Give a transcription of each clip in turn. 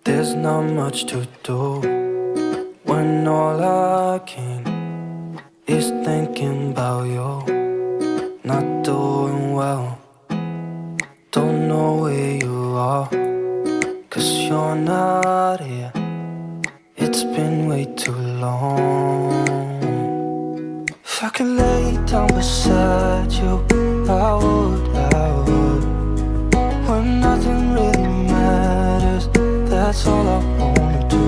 There's not much to do when all I can is thinking about you. Not doing well, don't know where you are, 'cause you're not here. It's been way too long. If I could lay down beside you, I would. When nothing really matters, that's all I wanna do.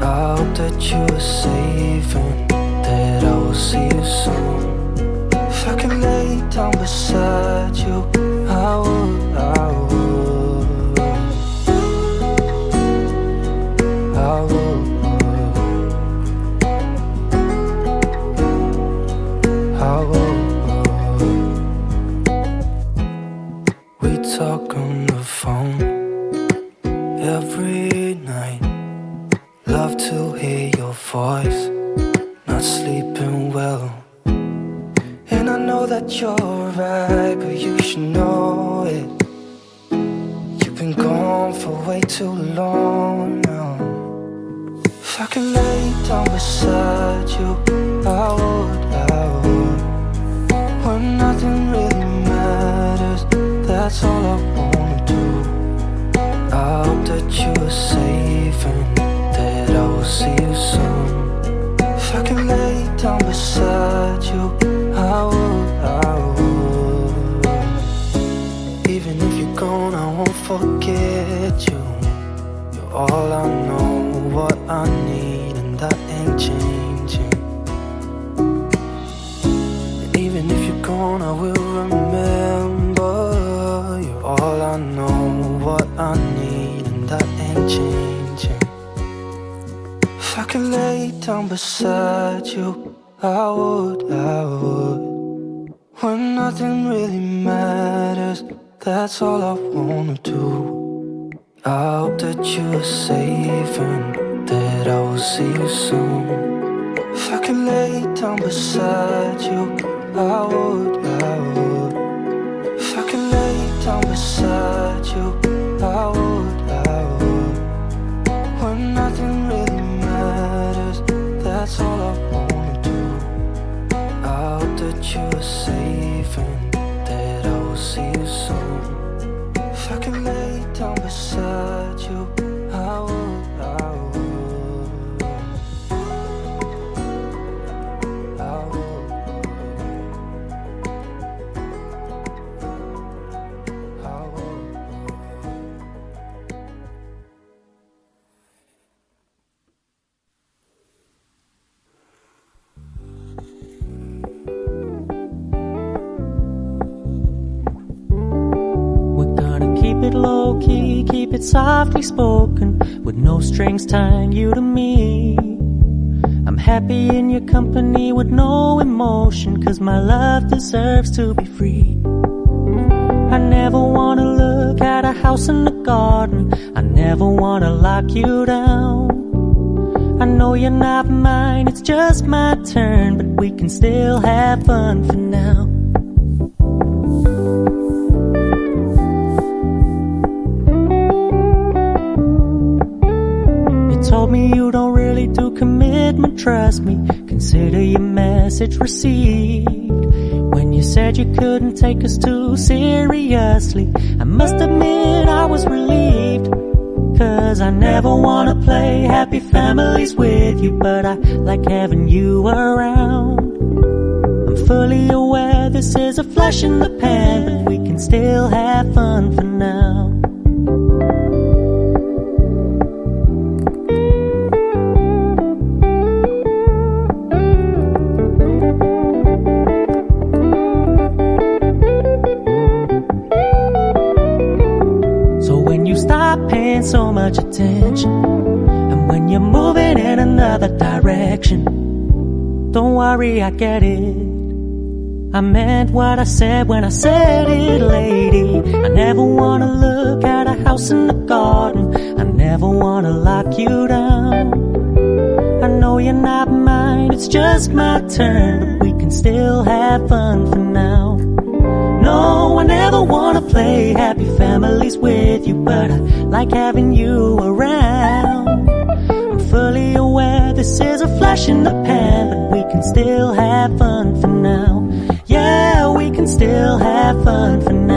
I hope that you are safe and that I will see you soon. If I could lay down beside you, I would. We talk on the phone every night. Love to hear your voice. Not sleeping well, and I know that you're right, but you should know it. You've been gone for way too long now. If I could lay down beside you, I would. When nothing really matters, that's all I wanna do. I hope that you are safe and that I will see you soon. If I could lay down beside you, I would. Even if you're gone, I won't forget you. You're all I know, what I need, and that ain't changing. And even if you're gone, I will remember. You're all I know, what I need, and that ain't changing. If I could lay down beside you, I would. When nothing really matters, that's all I wanna do. I hope that you are safe and that I will see you soon. If I could lay down beside you, I would. If I could lay down beside you, I would. When nothing really matters, that's all I wanna do. I hope that you are safe and that I will see you soon. If I could lay down beside you, I would. Low-key, keep it softly spoken, with no strings tying you to me. I'm happy in your company with no emotion, 'cause my love deserves to be free. I never wanna look at a house in the garden, I never wanna lock you down. I know you're not mine, it's just my turn, but we can still have fun for now. Told me you don't really do commitment, trust me, consider your message received. When you said you couldn't take us too seriously, I must admit I was relieved. 'Cause I never wanna play happy families with you, but I like having you around. I'm fully aware this is a flash in the pan, but we can still have fun for now. So much attention, and when you're moving in another direction, don't worry, I get it. I meant what I said when I said it, lady. I never wanna look at a house in the garden, I never wanna lock you down. I know you're not mine, it's just my turn, but we can still have fun for now. No, I never wanna play happy families with you, but I like having you around. I'm fully aware this is a flash in the pan, but we can still have fun for now. Yeah, we can still have fun for now.